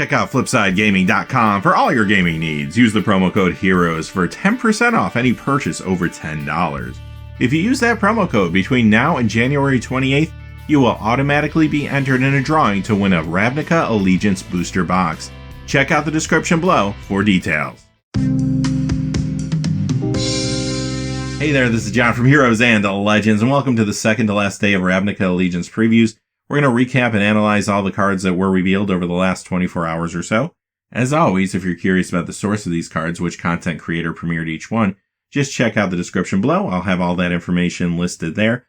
Check out FlipsideGaming.com for all your gaming needs. Use the promo code HEROES for 10% off any purchase over $10. If you use that promo code between now and January 28th, you will automatically be entered in a drawing to win a Ravnica Allegiance booster box. Check out the description below for details. Hey there, this is John from Heroes and Legends, and welcome to the second to last day of Ravnica Allegiance previews. We're going to recap and analyze all the cards that were revealed over the last 24 hours or so. As always, if you're curious about the source of these cards, which content creator premiered each one, just check out the description below. I'll have all that information listed there.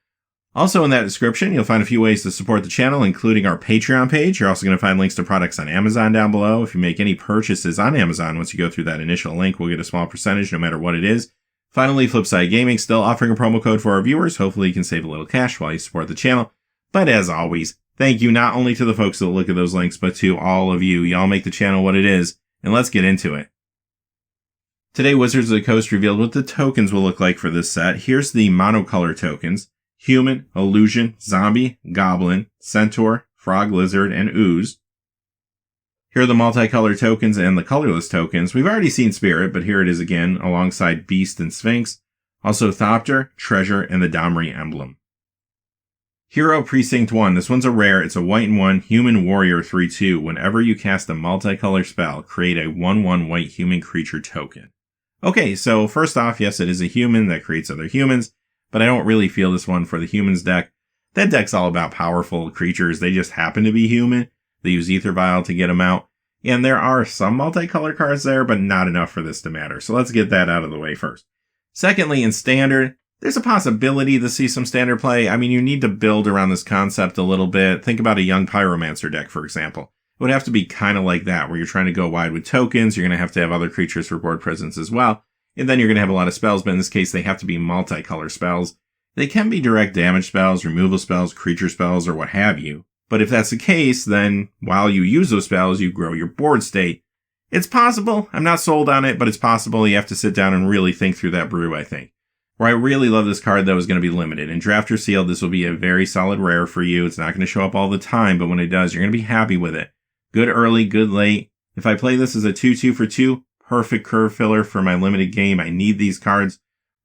Also in that description, you'll find a few ways to support the channel, including our Patreon page. You're also going to find links to products on Amazon down below. If you make any purchases on Amazon, once you go through that initial link, we'll get a small percentage no matter what it is. Finally, Flipside Gaming still offering a promo code for our viewers. Hopefully you can save a little cash while you support the channel. But as always, thank you not only to the folks that look at those links, but to all of you. Y'all make the channel what it is, and let's get into it. Today, Wizards of the Coast revealed what the tokens will look like for this set. Here's the monocolor tokens: Human, Illusion, Zombie, Goblin, Centaur, Frog, Lizard, and Ooze. Here are the multicolor tokens and the colorless tokens. We've already seen Spirit, but here it is again, alongside Beast and Sphinx. Also Thopter, Treasure, and the Domri emblem. Hero Precinct 1. This one's a rare. It's a white and 1 human warrior 3/2. Whenever you cast a multicolor spell, create a 1/1 white human creature token. Okay, so first off, yes, it is a human that creates other humans, but I don't really feel this one for the humans deck. That deck's all about powerful creatures. They just happen to be human. They use Ether Vial to get them out. And there are some multicolor cards there, but not enough for this to matter. So let's get that out of the way first. Secondly, in Standard, there's a possibility to see some Standard play. I mean, you need to build around this concept a little bit. Think about a young Pyromancer deck, for example. It would have to be kind of like that, where you're trying to go wide with tokens. You're going to have other creatures for board presence as well. And then you're going to have a lot of spells, but in this case, they have to be multicolor spells. They can be direct damage spells, removal spells, creature spells, or what have you. But if that's the case, then while you use those spells, you grow your board state. It's possible. I'm not sold on it, but it's possible. You have to sit down and really think through that brew, I think. Where I really love this card, though, is going to be limited. In Draft or Sealed, this will be a very solid rare for you. It's not going to show up all the time, but when it does, you're going to be happy with it. Good early, good late. If I play this as a 2/2 for 2, perfect curve filler for my limited game. I need these cards.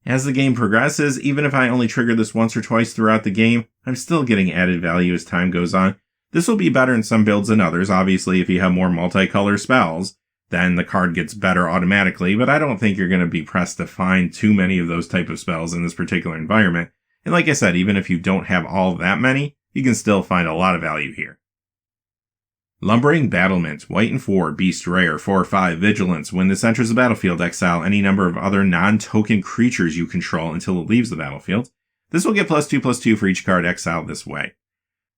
As the game progresses, even if I only trigger this once or twice throughout the game, I'm still getting added value as time goes on. This will be better in some builds than others. Obviously, if you have more multicolor spells, then the card gets better automatically, but I don't think you're going to be pressed to find too many of those type of spells in this particular environment. And like I said, even if you don't have all that many, you can still find a lot of value here. Lumbering Battlement, white and 4, beast rare, 4/5, vigilance. When this enters the battlefield, exile any number of other non-token creatures you control until it leaves the battlefield. This will get +2/+2 for each card exiled this way.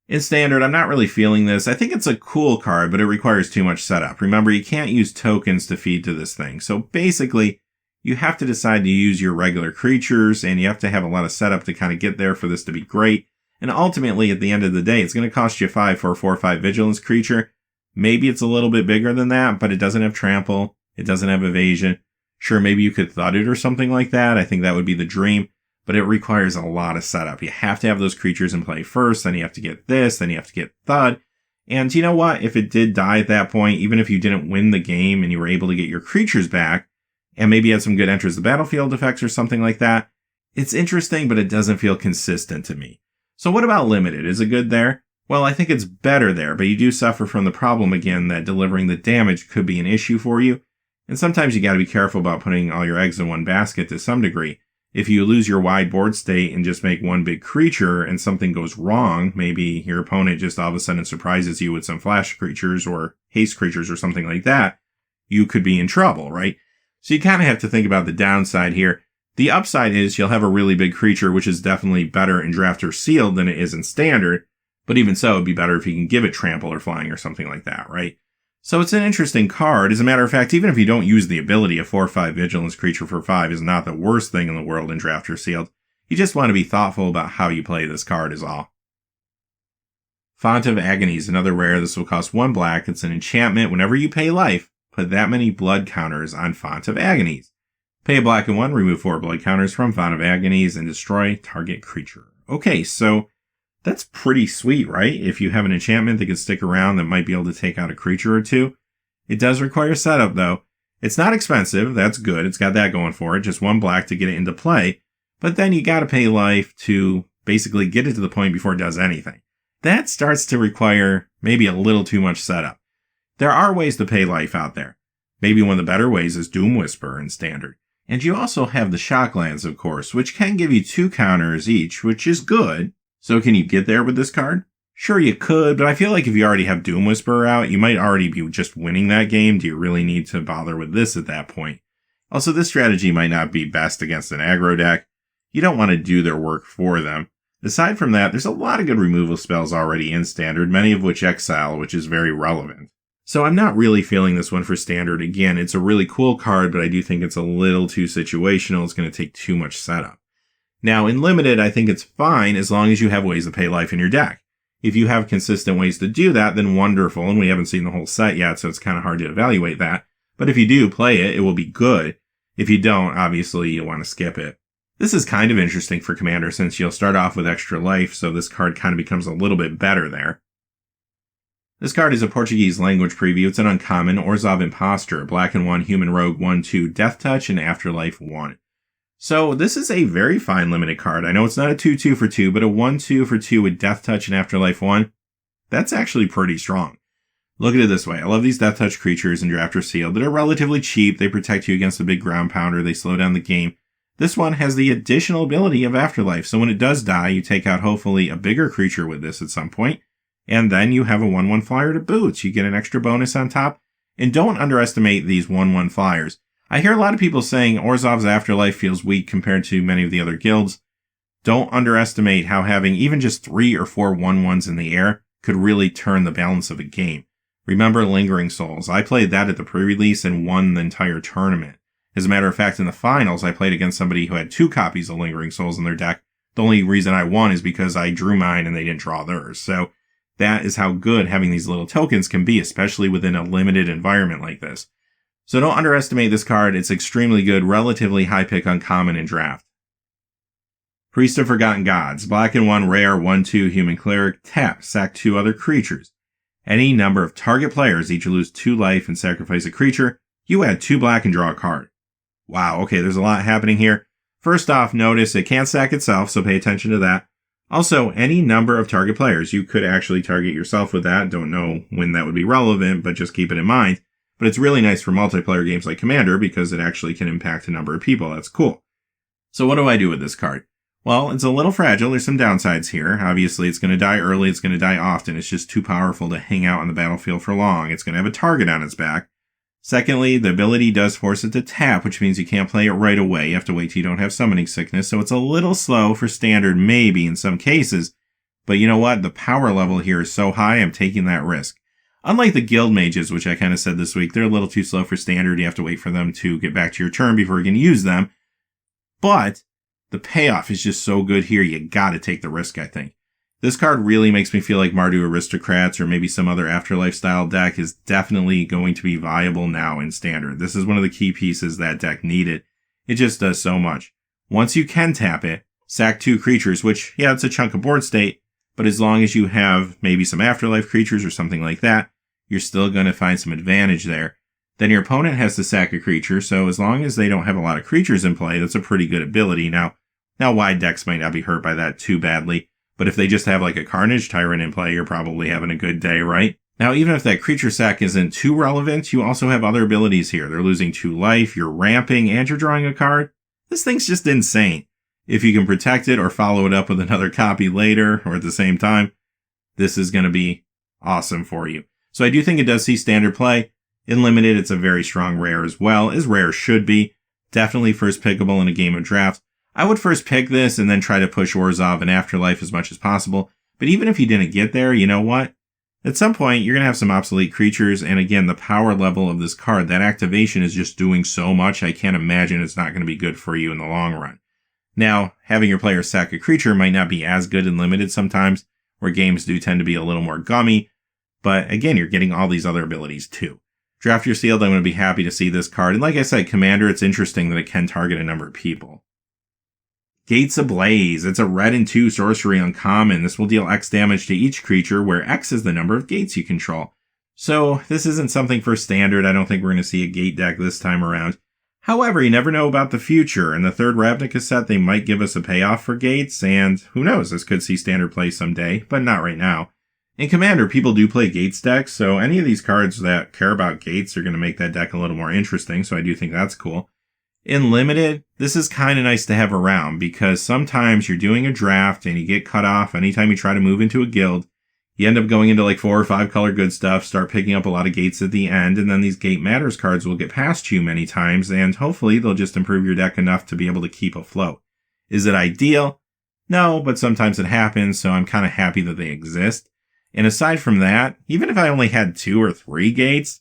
In Standard, I'm not really feeling this. I think it's a cool card, but it requires too much setup. Remember, you can't use tokens to feed to this thing. So basically, you have to decide to use your regular creatures, and you have to have a lot of setup to kind of get there for this to be great. And ultimately, at the end of the day, it's going to cost you 5 for a 4/5 vigilance creature. Maybe it's a little bit bigger than that, but it doesn't have trample. It doesn't have evasion. Sure, maybe you could thud it or something like that. I think that would be the dream, but it requires a lot of setup. You have to have those creatures in play first, then you have to get this, then you have to get thud. And you know what? If it did die at that point, even if you didn't win the game and you were able to get your creatures back, and maybe had some good enters the battlefield effects or something like that, it's interesting, but it doesn't feel consistent to me. So what about limited? Is it good there? Well, I think it's better there, but you do suffer from the problem again that delivering the damage could be an issue for you. And sometimes you gotta be careful about putting all your eggs in one basket to some degree. If you lose your wide board state and just make one big creature and something goes wrong, maybe your opponent just all of a sudden surprises you with some flash creatures or haste creatures or something like that, you could be in trouble, right? So you kind of have to think about the downside here. The upside is you'll have a really big creature, which is definitely better in Draft or Sealed than it is in Standard. But even so, it'd be better if you can give it trample or flying or something like that, right? So it's an interesting card. As a matter of fact, even if you don't use the ability, a 4/5 vigilance creature for 5 is not the worst thing in the world in Draft or Sealed. You just want to be thoughtful about how you play this card is all. Font of Agony is another rare. This will cost 1 black. It's an enchantment. Whenever you pay life, put that many blood counters on Font of Agonies. Pay a black and 1, remove 4 blood counters from Font of Agonies, and destroy target creature. Okay, so that's pretty sweet, right? If you have an enchantment that can stick around that might be able to take out a creature or two. It does require setup, though. It's not expensive, that's good, it's got that going for it, just 1 black to get it into play, but then you gotta pay life to basically get it to the point before it does anything. That starts to require maybe a little too much setup. There are ways to pay life out there. Maybe one of the better ways is Doom Whisperer in Standard. And you also have the Shocklands, of course, which can give you 2 counters each, which is good. So can you get there with this card? Sure, you could, but I feel like if you already have Doom Whisperer out, you might already be just winning that game. Do you really need to bother with this at that point? Also, this strategy might not be best against an aggro deck. You don't want to do their work for them. Aside from that, there's a lot of good removal spells already in Standard, many of which exile, which is very relevant. So I'm not really feeling this one for Standard. Again, it's a really cool card, but I do think it's a little too situational. It's going to take too much setup. Now, in Limited, I think it's fine as long as you have ways to pay life in your deck. If you have consistent ways to do that, then wonderful, and we haven't seen the whole set yet, so it's kind of hard to evaluate that. But if you do play it, it will be good. If you don't, obviously, you'll want to skip it. This is kind of interesting for Commander since you'll start off with extra life, so this card kind of becomes a little bit better there. This card is a Portuguese language preview. It's an uncommon, Orzhov Impostor, black and 1, human rogue, 1/2, death touch, and afterlife 1. So this is a very fine limited card. I know it's not a 2/2 for 2, but a 1/2 for 2 with death touch and afterlife 1, that's actually pretty strong. Look at it this way. I love these death touch creatures in Draft or Sealed that are relatively cheap. They protect you against a big ground pounder. They slow down the game. This one has the additional ability of afterlife. So when it does die, you take out hopefully a bigger creature with this at some point. And then you have a 1/1 flyer to boot. You get an extra bonus on top. And don't underestimate these 1/1 flyers. I hear a lot of people saying Orzhov's Afterlife feels weak compared to many of the other guilds. Don't underestimate how having even just 3 or 4 1/1s in the air could really turn the balance of a game. Remember Lingering Souls. I played that at the pre-release and won the entire tournament. As a matter of fact, in the finals, I played against somebody who had 2 copies of Lingering Souls in their deck. The only reason I won is because I drew mine and they didn't draw theirs. So that is how good having these little tokens can be, especially within a limited environment like this. So don't underestimate this card. It's extremely good, relatively high pick uncommon in Draft. Priest of Forgotten Gods, black and 1, rare, 1/2, human cleric, tap, sack 2 other creatures. Any number of target players each lose 2 life and sacrifice a creature. You add 2 black and draw a card. Wow, okay, there's a lot happening here. First off, notice it can't sack itself, so pay attention to that. Also, any number of target players. You could actually target yourself with that. Don't know when that would be relevant, but just keep it in mind. But it's really nice for multiplayer games like Commander because it actually can impact a number of people. That's cool. So what do I do with this card? Well, it's a little fragile. There's some downsides here. Obviously, it's going to die early. It's going to die often. It's just too powerful to hang out on the battlefield for long. It's going to have a target on its back. Secondly, the ability does force it to tap, which means you can't play it right away. You have to wait till you don't have summoning sickness. So it's a little slow for Standard, maybe in some cases. But you know what? The power level here is so high, I'm taking that risk. Unlike the Guild Mages, which I kind of said this week, they're a little too slow for Standard. You have to wait for them to get back to your turn before you can use them. But the payoff is just so good here, you gotta take the risk, I think. This card really makes me feel like Mardu Aristocrats or maybe some other Afterlife style deck is definitely going to be viable now in Standard. This is one of the key pieces that deck needed. It just does so much. Once you can tap it, sack 2 creatures, which, yeah, it's a chunk of board state, but as long as you have maybe some Afterlife creatures or something like that, you're still going to find some advantage there. Then your opponent has to sack a creature, so as long as they don't have a lot of creatures in play, that's a pretty good ability. Now wide decks might not be hurt by that too badly, but if they just have like a Carnage Tyrant in play, you're probably having a good day, right? Now, even if that creature sack isn't too relevant, you also have other abilities here. They're losing 2 life, you're ramping, and you're drawing a card. This thing's just insane. If you can protect it or follow it up with another copy later or at the same time, this is going to be awesome for you. So I do think it does see Standard play. In Limited, it's a very strong rare as well, as rare should be. Definitely first pickable in a game of Draft. I would first pick this and then try to push Orzhov and Afterlife as much as possible. But even if you didn't get there, you know what? At some point, you're going to have some obsolete creatures. And again, the power level of this card, that activation is just doing so much. I can't imagine it's not going to be good for you in the long run. Now, having your player sack a creature might not be as good in Limited sometimes, where games do tend to be a little more gummy. But again, you're getting all these other abilities too. Draft your Sealed, I'm going to be happy to see this card. And like I said, Commander, it's interesting that it can target a number of people. Gates Ablaze. It's a red and 2 sorcery uncommon. This will deal X damage to each creature, where X is the number of gates you control. So this isn't something for standard. I don't think we're going to see a gate deck this time around. However, you never know about the future. In the third Ravnica set, they might give us a payoff for gates, and who knows, this could see standard play someday, but not right now. In Commander, people do play gates decks, so any of these cards that care about gates are going to make that deck a little more interesting, so I do think that's cool. In Limited, this is kind of nice to have around, because sometimes you're doing a draft and you get cut off anytime you try to move into a guild. You end up going into like 4 or 5 color good stuff, start picking up a lot of gates at the end, and then these Gate Matters cards will get past you many times, and hopefully they'll just improve your deck enough to be able to keep afloat. Is it ideal? No, but sometimes it happens, so I'm kind of happy that they exist. And aside from that, even if I only had 2 or 3 gates,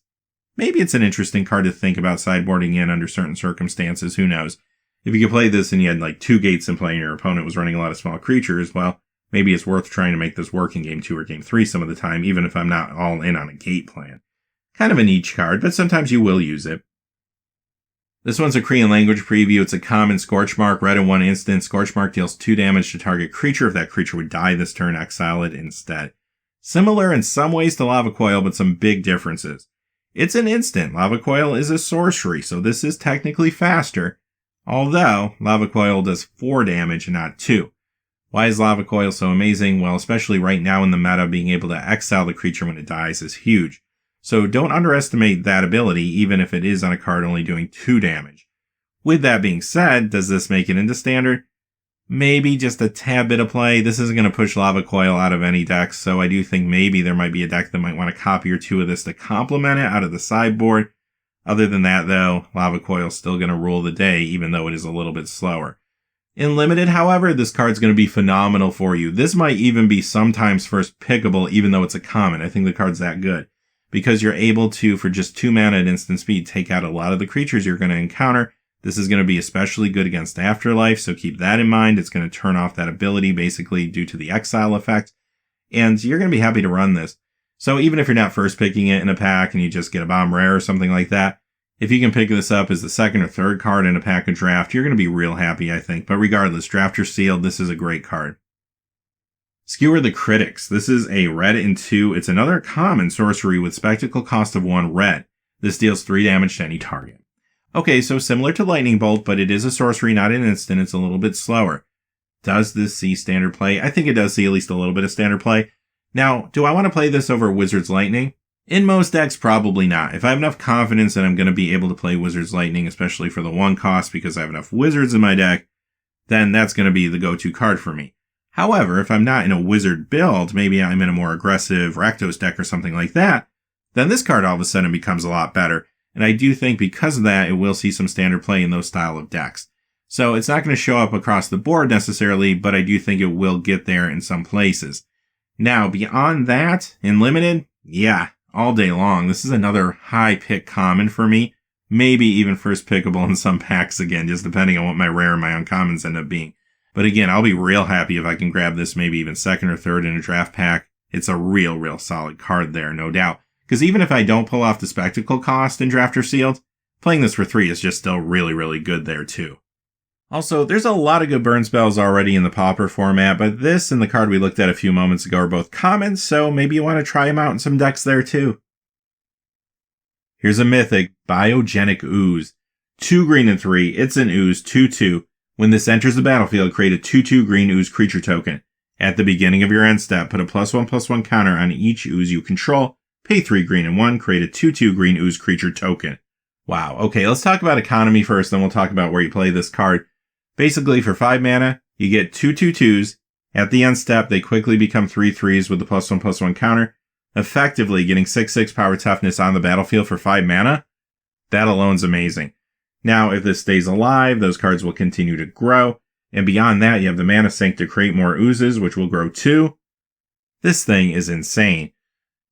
maybe it's an interesting card to think about sideboarding in under certain circumstances, who knows. If you could play this and you had like 2 gates in play and your opponent was running a lot of small creatures, well, maybe it's worth trying to make this work in Game 2 or Game 3 some of the time, even if I'm not all in on a gate plan. Kind of a niche card, but sometimes you will use it. This one's a Korean language preview. It's a common Scorchmark, red in 1 instant. Scorchmark deals 2 damage to target creature. If that creature would die this turn, exile it instead. Similar in some ways to Lava Coil, but some big differences. It's an instant. Lava Coil is a sorcery, so this is technically faster. Although, Lava Coil does 4 damage, not 2. Why is Lava Coil so amazing? Well, especially right now in the meta, being able to exile the creature when it dies is huge. So don't underestimate that ability, even if it is on a card only doing 2 damage. With that being said, does this make it into standard? Maybe just a tad bit of play. This isn't going to push Lava Coil out of any deck, so I do think maybe there might be a deck that might want a copy or 2 of this to complement it out of the sideboard. Other than that, though, Lava Coil's still going to rule the day, even though it is a little bit slower. In Limited, however, this card's going to be phenomenal for you. This might even be sometimes first pickable, even though it's a common. I think the card's that good. Because you're able to, for just 2 mana at instant speed, take out a lot of the creatures you're going to encounter. This is going to be especially good against Afterlife, so keep that in mind. It's going to turn off that ability, basically, due to the exile effect. And you're going to be happy to run this. So even if you're not first picking it in a pack and you just get a bomb rare or something like that, if you can pick this up as the 2nd or 3rd card in a pack of draft, you're going to be real happy, I think. But regardless, draft or sealed, this is a great card. Skewer the Critics. This is a red in 2. It's another common sorcery with spectacle cost of 1 red. This deals 3 damage to any target. Okay, so similar to Lightning Bolt, but it is a sorcery, not an instant. It's a little bit slower. Does this see standard play? I think it does see at least a little bit of standard play. Now, do I want to play this over Wizard's Lightning? In most decks, probably not. If I have enough confidence that I'm going to be able to play Wizard's Lightning, especially for the 1 cost because I have enough Wizards in my deck, then that's going to be the go-to card for me. However, if I'm not in a Wizard build, maybe I'm in a more aggressive Rakdos deck or something like that, then this card all of a sudden becomes a lot better. And I do think because of that, it will see some standard play in those style of decks. So it's not going to show up across the board necessarily, but I do think it will get there in some places. Now, beyond that, in Limited, yeah, all day long. This is another high pick common for me. Maybe even first pickable in some packs again, just depending on what my rare and my uncommons end up being. But again, I'll be real happy if I can grab this maybe even 2nd or 3rd in a draft pack. It's a real solid card there, no doubt. Because even if I don't pull off the spectacle cost in draft or sealed, playing this for 3 is just still really good there too. Also, there's a lot of good burn spells already in the Pauper format, but this and the card we looked at a few moments ago are both common, so maybe you want to try them out in some decks there too. Here's a mythic, Biogenic Ooze. 2 green and 3, it's an ooze, 2/2. When this enters the battlefield, create a 2/2 green ooze creature token. At the beginning of your end step, put a +1/+1 counter on each ooze you control, pay 3 green and 1, create a 2/2 green ooze creature token. Wow, okay, let's talk about economy first, then we'll talk about where you play this card. Basically, for 5 mana, you get 2 2/2s. At the end step, they quickly become 3/3s with the +1/+1 counter, effectively getting 6/6 power toughness on the battlefield for 5 mana. That alone's amazing. Now, if this stays alive, those cards will continue to grow, and beyond that, you have the mana sink to create more oozes, which will grow too. This thing is insane.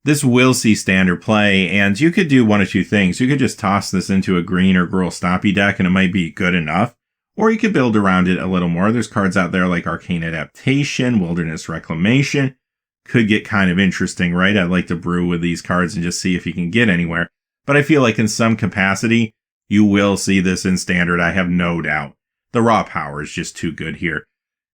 This will see standard play, and you could do one of 2 things. You could just toss this into a green or Gruul Stompy deck, and it might be good enough. Or you could build around it a little more. There's cards out there like Arcane Adaptation, Wilderness Reclamation. Could get kind of interesting, right? I'd like to brew with these cards and just see if you can get anywhere. But I feel like in some capacity, you will see this in standard, I have no doubt. The raw power is just too good here.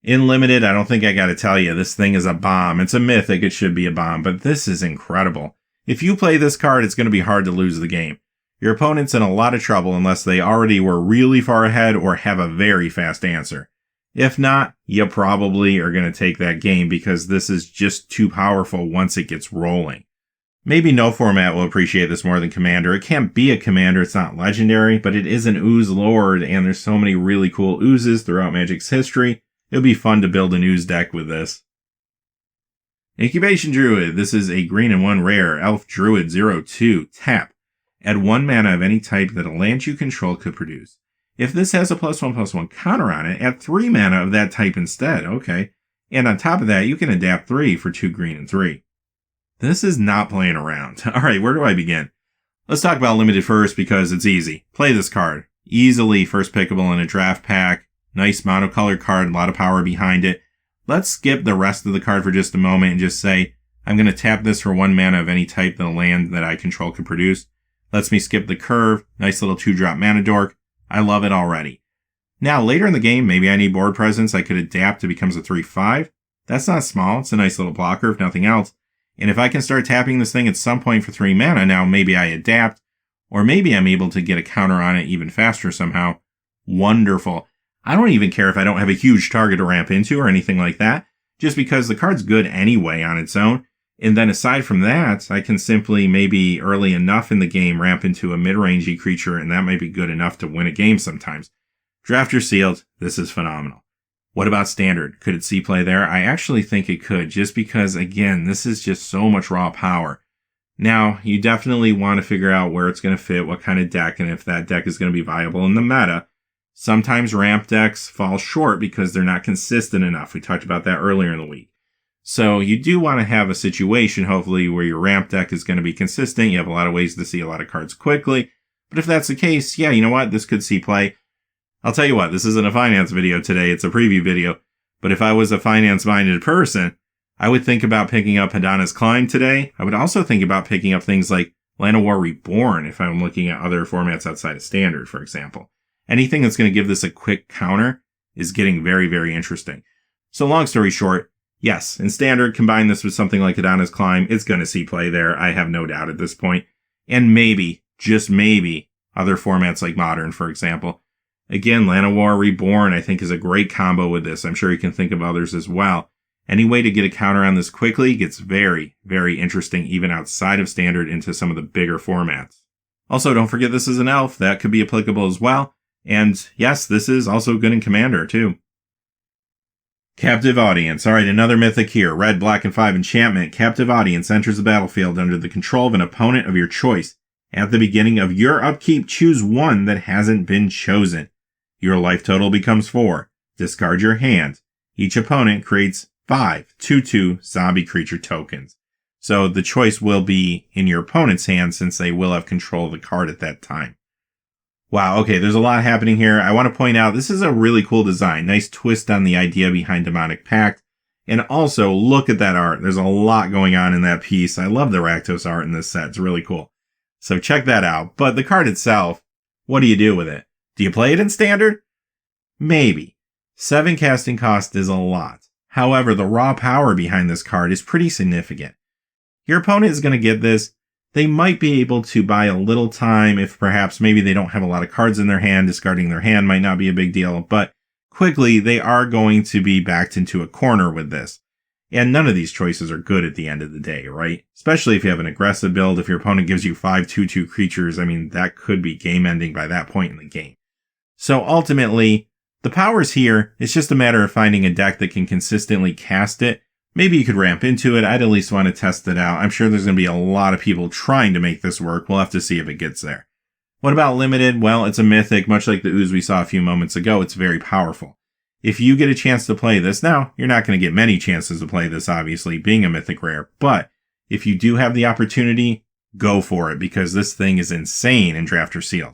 In Limited, I don't think I gotta tell you, this thing is a bomb. It's a mythic, it should be a bomb, but this is incredible. If you play this card, it's going to be hard to lose the game. Your opponent's in a lot of trouble unless they already were really far ahead or have a very fast answer. If not, you probably are going to take that game because this is just too powerful once it gets rolling. Maybe no format will appreciate this more than Commander. It can't be a Commander, it's not legendary, but it is an Ooze Lord, and there's so many really cool Oozes throughout Magic's history. It'll be fun to build an Ooze deck with this. Incubation Druid. This is a green and 1 rare Elf Druid 0/2. Tap. Add 1 mana of any type that a land you control could produce. If this has a +1/+1 counter on it, add 3 mana of that type instead. Okay. And on top of that, you can adapt 3 for 2 green and 3. This is not playing around. Alright, where do I begin? Let's talk about limited first because it's easy. Play this card. Easily first pickable in a draft pack. Nice monocolored card, a lot of power behind it. Let's skip the rest of the card for just a moment and just say, I'm going to tap this for 1 mana of any type that a land that I control could produce. Lets me skip the curve. Nice little 2-drop mana dork. I love it already. Now, later in the game, maybe I need board presence. I could adapt to becomes a 3/5. That's not small. It's a nice little blocker, if nothing else. And if I can start tapping this thing at some point for 3 mana, now maybe I adapt, or maybe I'm able to get a counter on it even faster somehow. Wonderful. I don't even care if I don't have a huge target to ramp into or anything like that, just because the card's good anyway on its own. And then aside from that, I can simply maybe early enough in the game ramp into a mid-rangey creature, and that might be good enough to win a game sometimes. Draft your sealed. This is phenomenal. What about standard? Could it see play there? I actually think it could, just because, again, this is just so much raw power. Now, you definitely want to figure out where it's going to fit, what kind of deck, and if that deck is going to be viable in the meta. Sometimes ramp decks fall short because they're not consistent enough. We talked about that earlier in the week. So you do want to have a situation, hopefully, where your ramp deck is going to be consistent. You have a lot of ways to see a lot of cards quickly. But if that's the case, yeah, you know what? This could see play. I'll tell you what, this isn't a finance video today. It's a preview video. But if I was a finance-minded person, I would think about picking up Hadana's Climb today. I would also think about picking up things like Land of War Reborn if I'm looking at other formats outside of Standard, for example. Anything that's going to give this a quick counter is getting very, very interesting. So long story short, yes, in Standard, combine this with something like Hadana's Climb, it's going to see play there. I have no doubt at this point. And maybe, just maybe, other formats like Modern, for example. Again, Land of War Reborn, I think, is a great combo with this. I'm sure you can think of others as well. Any way to get a counter on this quickly gets very, very interesting, even outside of Standard into some of the bigger formats. Also, don't forget this is an elf. That could be applicable as well. And yes, this is also good in Commander, too. Captive Audience. Alright, another mythic here. Red, black, and 5 enchantment. Captive Audience enters the battlefield under the control of an opponent of your choice. At the beginning of your upkeep, choose one that hasn't been chosen. Your life total becomes 4. Discard your hand. Each opponent creates 5 2/2 zombie creature tokens. So the choice will be in your opponent's hand since they will have control of the card at that time. Wow, okay, there's a lot happening here. I want to point out this is a really cool design. Nice twist on the idea behind Demonic Pact. And also, look at that art. There's a lot going on in that piece. I love the Rakdos art in this set. It's really cool. So check that out. But the card itself, what do you do with it? Do you play it in Standard? Maybe. 7 casting cost is a lot. However, the raw power behind this card is pretty significant. Your opponent is going to get this. They might be able to buy a little time if perhaps maybe they don't have a lot of cards in their hand. Discarding their hand might not be a big deal, but quickly they are going to be backed into a corner with this. And none of these choices are good at the end of the day, right? Especially if you have an aggressive build. If your opponent gives you 5 2/2 creatures, I mean, that could be game ending by that point in the game. So ultimately, the power's here. It's just a matter of finding a deck that can consistently cast it. Maybe you could ramp into it. I'd at least want to test it out. I'm sure there's going to be a lot of people trying to make this work. We'll have to see if it gets there. What about limited? Well, it's a mythic. Much like the Ooze we saw a few moments ago, it's very powerful. If you get a chance to play this, now, you're not going to get many chances to play this, obviously, being a mythic rare. But if you do have the opportunity, go for it, because this thing is insane in Draft or Sealed.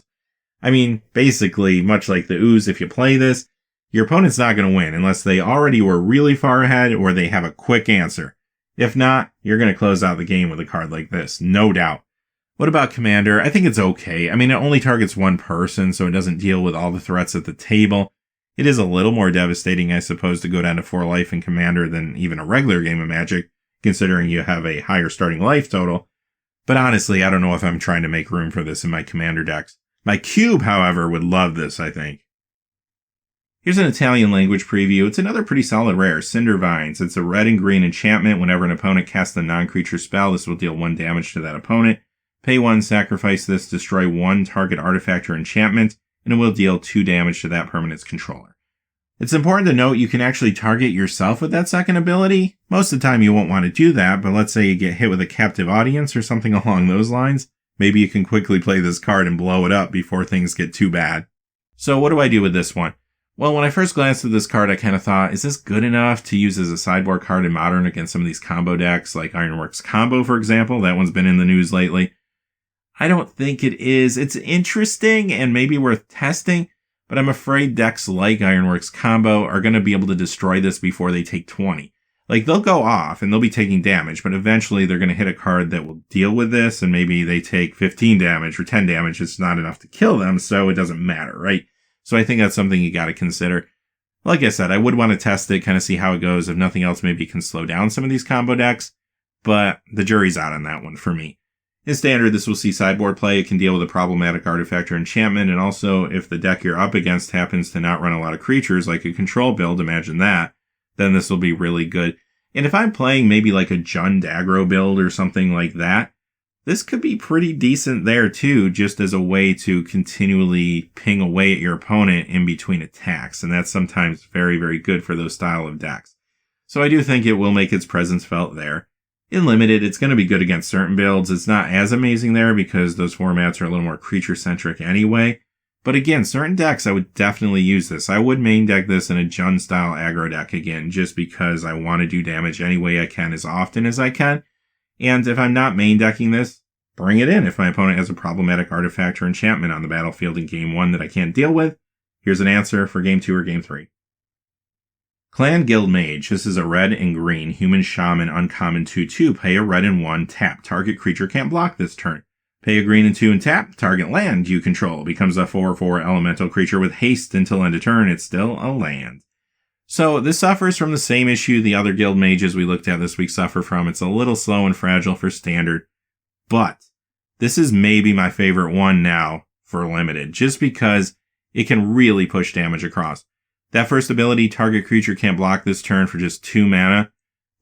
I mean, basically, much like the Ooze, if you play this, your opponent's not going to win unless they already were really far ahead or they have a quick answer. If not, you're going to close out the game with a card like this, no doubt. What about Commander? I think it's okay. I mean, it only targets one person, so it doesn't deal with all the threats at the table. It is a little more devastating, I suppose, to go down to 4 life in Commander than even a regular game of Magic, considering you have a higher starting life total. But honestly, I don't know if I'm trying to make room for this in my commander decks. My cube, however, would love this, I think. Here's an Italian language preview. It's another pretty solid rare, Cinder Vines. It's a red and green enchantment. Whenever an opponent casts a non-creature spell, this will deal 1 damage to that opponent. Pay 1, sacrifice this, destroy 1 target artifact or enchantment, and it will deal 2 damage to that permanent's controller. It's important to note you can actually target yourself with that second ability. Most of the time you won't want to do that, but let's say you get hit with a captive audience or something along those lines. Maybe you can quickly play this card and blow it up before things get too bad. So what do I do with this one? Well, when I first glanced at this card, I kind of thought, is this good enough to use as a sideboard card in Modern against some of these combo decks, like Ironworks Combo, for example? That one's been in the news lately. I don't think it is. It's interesting and maybe worth testing, but I'm afraid decks like Ironworks Combo are going to be able to destroy this before they take 20. Like, they'll go off and they'll be taking damage, but eventually they're going to hit a card that will deal with this, and maybe they take 15 damage or 10 damage. It's not enough to kill them, so it doesn't matter, right? So I think that's something you got to consider. Like I said, I would want to test it, kind of see how it goes. If nothing else, maybe it can slow down some of these combo decks, but the jury's out on that one for me. In Standard, this will see sideboard play. It can deal with a problematic artifact or enchantment, and also if the deck you're up against happens to not run a lot of creatures, like a control build, imagine that, then this will be really good. And if I'm playing maybe like a Jund aggro build or something like that, this could be pretty decent there too, just as a way to continually ping away at your opponent in between attacks. And that's sometimes very, very good for those style of decks. So I do think it will make its presence felt there. In Limited, it's going to be good against certain builds. It's not as amazing there because those formats are a little more creature-centric anyway. But again, certain decks, I would definitely use this. I would main deck this in a Jund-style aggro deck again, just because I want to do damage any way I can as often as I can. And if I'm not main decking this, bring it in if my opponent has a problematic artifact or enchantment on the battlefield in Game 1 that I can't deal with. Here's an answer for Game 2 or Game 3. Clan Guild Mage. This is a red and green human shaman uncommon 2/2. Pay a red and 1, tap. Target creature can't block this turn. Pay a green and 2 and tap. Target land you control becomes a 4/4 elemental creature with haste until end of turn. It's still a land. So this suffers from the same issue the other Guild Mages we looked at this week suffer from. It's a little slow and fragile for Standard. But this is maybe my favorite one now for Limited, just because it can really push damage across. That first ability, target creature can't block this turn for just 2 mana.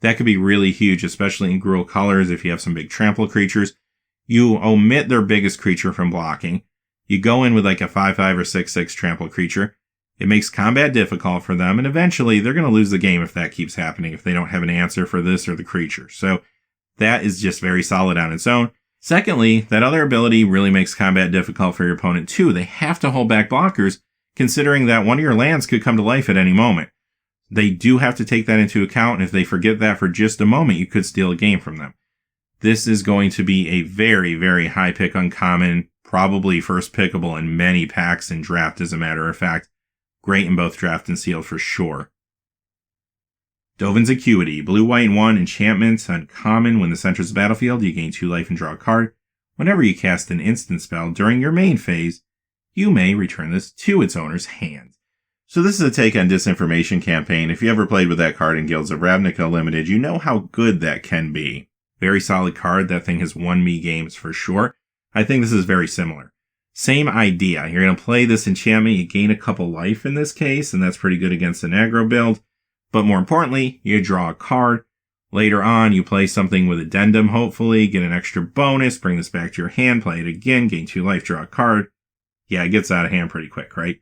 That could be really huge, especially in Gruul colors if you have some big trample creatures. You omit their biggest creature from blocking. You go in with like a 5/5 or 6/6 trample creature. It makes combat difficult for them, and eventually they're going to lose the game if that keeps happening, if they don't have an answer for this or the creature. So that is just very solid on its own. Secondly, that other ability really makes combat difficult for your opponent too. They have to hold back blockers, considering that one of your lands could come to life at any moment. They do have to take that into account, and if they forget that for just a moment, you could steal a game from them. This is going to be a very, very high pick uncommon, probably first pickable in many packs in draft as a matter of fact. Great in both draft and sealed for sure. Dovin's Acuity. Blue, white, and 1 enchantment. Uncommon. When this enters the battlefield, you gain 2 life and draw a card. Whenever you cast an instant spell during your main phase, you may return this to its owner's hand. So this is a take on Disinformation Campaign. If you ever played with that card in Guilds of Ravnica Limited, you know how good that can be. Very solid card. That thing has won me games for sure. I think this is very similar. Same idea. You're going to play this enchantment. You gain a couple life in this case, and that's pretty good against an aggro build. But more importantly, you draw a card. Later on, you play something with addendum, hopefully, get an extra bonus, bring this back to your hand, play it again, gain 2 life, draw a card. Yeah, it gets out of hand pretty quick, right?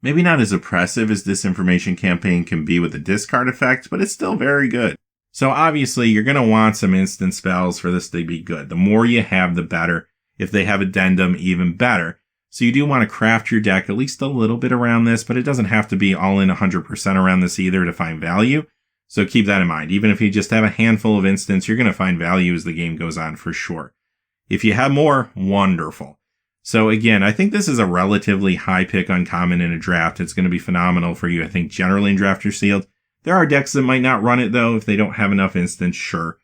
Maybe not as oppressive as Disinformation Campaign can be with the discard effect, but it's still very good. So obviously, you're going to want some instant spells for this to be good. The more you have, the better. If they have addendum, even better. So you do want to craft your deck at least a little bit around this, but it doesn't have to be all in 100% around this either to find value. So keep that in mind. Even if you just have a handful of instants, you're going to find value as the game goes on for sure. If you have more, wonderful. So again, I think this is a relatively high pick uncommon in a draft. It's going to be phenomenal for you. I think generally in draft or sealed. There are decks that might not run it though if they don't have enough instants, sure.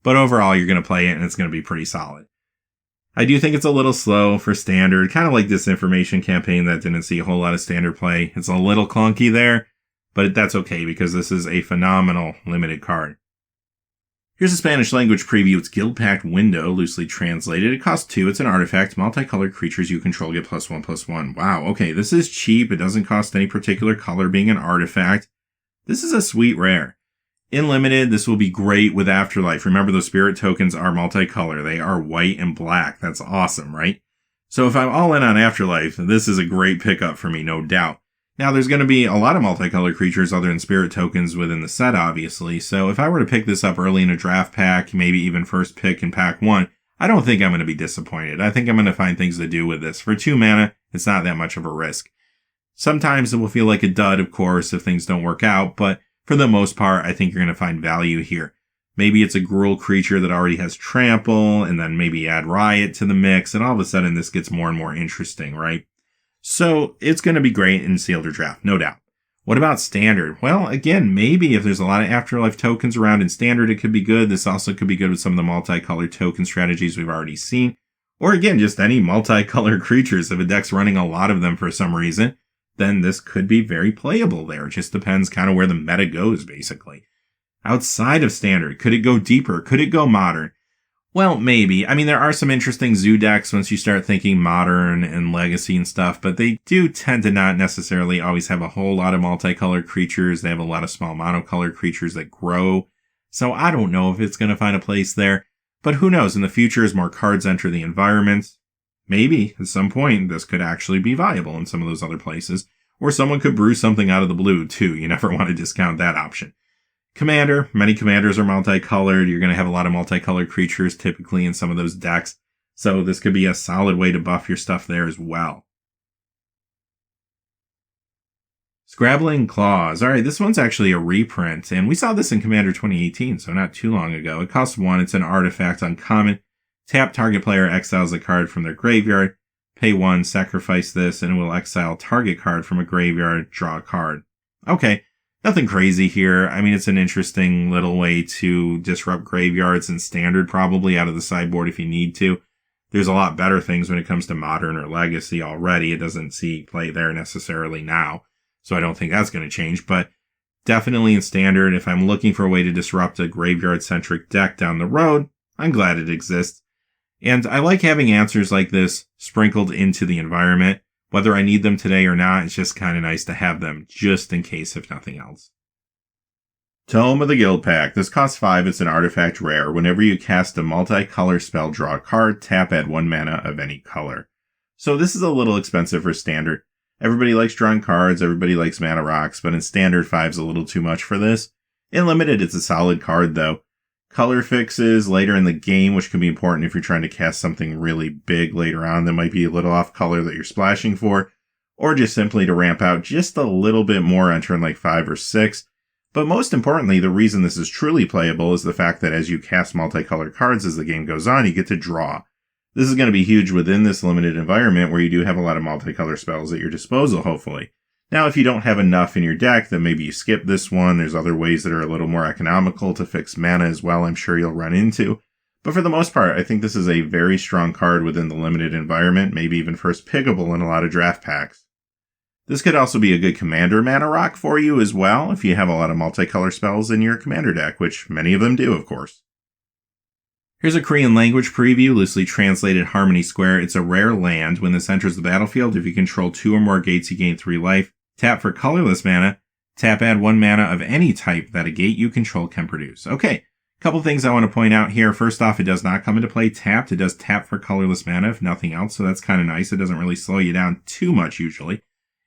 But overall, you're going to play it and it's going to be pretty solid. I do think it's a little slow for Standard, kind of like Disinformation Campaign that didn't see a whole lot of Standard play. It's a little clunky there, but that's okay because this is a phenomenal Limited card. Here's a Spanish language preview. It's Guildpact Window, loosely translated. It costs 2. It's an artifact. Multicolored creatures you control get +1/+1. Wow, okay, this is cheap. It doesn't cost any particular color being an artifact. This is a sweet rare. In limited, this will be great with Afterlife. Remember, those spirit tokens are multicolor. They are white and black. That's awesome, right? So if I'm all in on Afterlife, this is a great pickup for me, no doubt. Now, there's going to be a lot of multicolored creatures other than spirit tokens within the set, obviously. So if I were to pick this up early in a draft pack, maybe even first pick in pack 1, I don't think I'm going to be disappointed. I think I'm going to find things to do with this. For 2 mana, it's not that much of a risk. Sometimes it will feel like a dud, of course, if things don't work out, but for the most part, I think you're going to find value here. Maybe it's a Gruul creature that already has Trample, and then maybe add Riot to the mix, and all of a sudden this gets more and more interesting, right? So it's going to be great in Sealed or Draft, no doubt. What about Standard? Well, again, maybe if there's a lot of Afterlife tokens around in Standard, it could be good. This also could be good with some of the multicolored token strategies we've already seen. Or again, just any multicolored creatures. If a deck's running a lot of them for some reason, then this could be very playable there. It just depends kind of where the meta goes, basically. Outside of Standard, could it go deeper? Could it go Modern? Well, maybe. I mean, there are some interesting Zoo decks once you start thinking Modern and Legacy and stuff, but they do tend to not necessarily always have a whole lot of multicolored creatures. They have a lot of small monocolored creatures that grow. So I don't know if it's going to find a place there. But who knows? In the future, as more cards enter the environment, maybe at some point this could actually be viable in some of those other places. Or someone could brew something out of the blue, too. You never want to discount that option. Commander, many commanders are multicolored. You're going to have a lot of multicolored creatures typically in some of those decks. So this could be a solid way to buff your stuff there as well. Scrabbling Claws. Alright, this one's actually a reprint. And we saw this in Commander 2018, so not too long ago. It costs 1. It's an artifact uncommon. Tap, target player exiles a card from their graveyard. Pay 1, sacrifice this, and it will exile target card from a graveyard, draw a card. Okay. Nothing crazy here. I mean, it's an interesting little way to disrupt graveyards in Standard, probably out of the sideboard if you need to. There's a lot better things when it comes to Modern or Legacy already. It doesn't see play there necessarily now, so I don't think that's going to change. But definitely in Standard, if I'm looking for a way to disrupt a graveyard-centric deck down the road, I'm glad it exists. And I like having answers like this sprinkled into the environment. Whether I need them today or not, it's just kind of nice to have them, just in case if nothing else. Tome of the Guildpact. This costs 5, it's an artifact rare. Whenever you cast a multicolor spell, draw a card, tap, add 1 mana of any color. So this is a little expensive for Standard. Everybody likes drawing cards, everybody likes mana rocks, but in Standard 5's a little too much for this. In Limited, it's a solid card though. Color fixes later in the game, which can be important if you're trying to cast something really big later on that might be a little off color that you're splashing for, or just simply to ramp out just a little bit more on turn like 5 or 6. But most importantly, the reason this is truly playable is the fact that as you cast multicolored cards as the game goes on, you get to draw. This is going to be huge within this limited environment where you do have a lot of multicolor spells at your disposal, hopefully. Now, if you don't have enough in your deck, then maybe you skip this one. There's other ways that are a little more economical to fix mana as well, I'm sure you'll run into. But for the most part, I think this is a very strong card within the limited environment, maybe even first pickable in a lot of draft packs. This could also be a good commander mana rock for you as well, if you have a lot of multicolor spells in your commander deck, which many of them do, of course. Here's a Korean language preview, loosely translated Harmony Square. It's a rare land. When this enters the battlefield, if you control 2 or more gates, you gain 3 life. Tap for colorless mana. Tap, add 1 mana of any type that a gate you control can produce. Okay, couple things I want to point out here. First off, it does not come into play tapped. It does tap for colorless mana, if nothing else, so that's kind of nice. It doesn't really slow you down too much usually.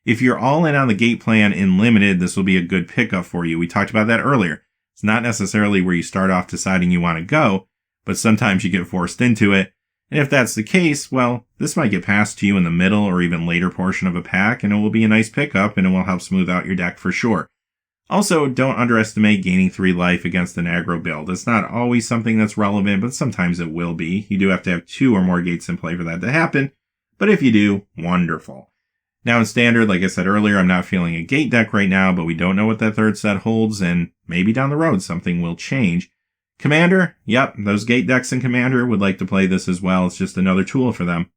If you're all in on the gate plan in Limited, this will be a good pickup for you. We talked about that earlier. It's not necessarily where you start off deciding you want to go, but sometimes you get forced into it. And if that's the case, well, this might get passed to you in the middle or even later portion of a pack, and it will be a nice pickup, and it will help smooth out your deck for sure. Also, don't underestimate gaining 3 life against an aggro build. It's not always something that's relevant, but sometimes it will be. You do have to have 2 or more gates in play for that to happen, but if you do, wonderful. Now in Standard, like I said earlier, I'm not feeling a gate deck right now, but we don't know what that third set holds, and maybe down the road something will change. Commander, yep, those gate decks in Commander would like to play this as well. It's just another tool for them.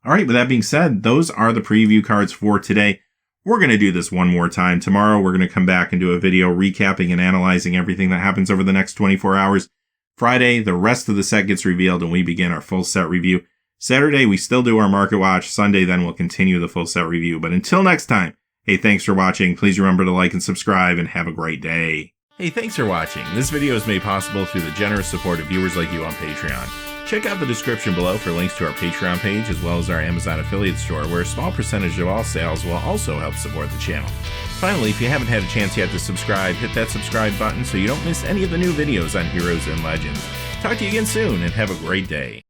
Alright, with that being said, those are the preview cards for today. We're going to do this one more time. Tomorrow, we're going to come back and do a video recapping and analyzing everything that happens over the next 24 hours. Friday, the rest of the set gets revealed and we begin our full set review. Saturday, we still do our market watch. Sunday, then we'll continue the full set review. But until next time, hey, thanks for watching. Please remember to like and subscribe and have a great day. Hey, thanks for watching. This video is made possible through the generous support of viewers like you on Patreon. Check out the description below for links to our Patreon page as well as our Amazon affiliate store, where a small percentage of all sales will also help support the channel. Finally, if you haven't had a chance yet to subscribe, hit that subscribe button so you don't miss any of the new videos on Heroes and Legends. Talk to you again soon and have a great day.